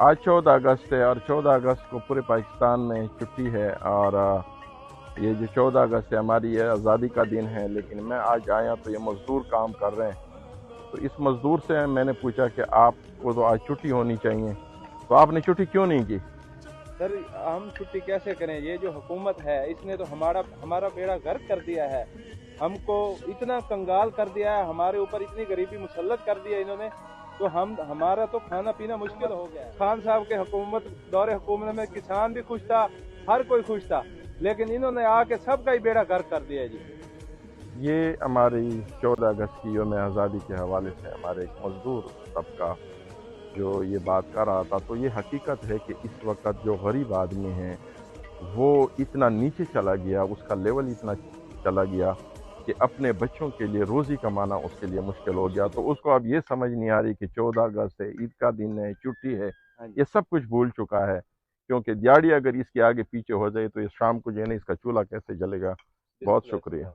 آج 14 اگست ہے اور 14 اگست کو پورے پاکستان میں چھٹی ہے، اور یہ جو 14 اگست ہے ہماری یہ آزادی کا دن ہے، لیکن میں آج آیا تو یہ مزدور کام کر رہے ہیں، تو اس مزدور سے میں نے پوچھا کہ آپ کو تو آج چھٹی ہونی چاہیے، تو آپ نے چھٹی کیوں نہیں کی؟ سر ہم چھٹی کیسے کریں؟ یہ جو حکومت ہے اس نے تو ہمارا بیڑا غرق کر دیا ہے، ہم کو اتنا کنگال کر دیا ہے، ہمارے اوپر اتنی غریبی مسلط کر دیا انہوں نے، تو ہمارا تو کھانا پینا مشکل ہو گیا ہے۔ خان صاحب کے دور حکومت میں کسان بھی خوش تھا، ہر کوئی خوش تھا، لیکن انہوں نے آ کے سب کا ہی بیڑا غرق کر دیا جی۔ یہ ہماری 14 اگست کی یوم آزادی کے حوالے سے ہمارے ایک مزدور طبقہ جو یہ بات کر رہا تھا، تو یہ حقیقت ہے کہ اس وقت جو غریب آدمی ہیں وہ اتنا نیچے چلا گیا، اس کا لیول اتنا چلا گیا کہ اپنے بچوں کے لیے روزی کمانا اس کے لیے مشکل ہو گیا، تو اس کو اب یہ سمجھ نہیں آ رہی کہ 14 اگست ہے، عید کا دن ہے، چھٹی ہے، یہ سب کچھ بھول چکا ہے، کیونکہ دیہڑی اگر اس کے آگے پیچھے ہو جائے تو یہ شام کو جو ہے نا اس کا چولہا کیسے جلے گا۔ بہت شکریہ۔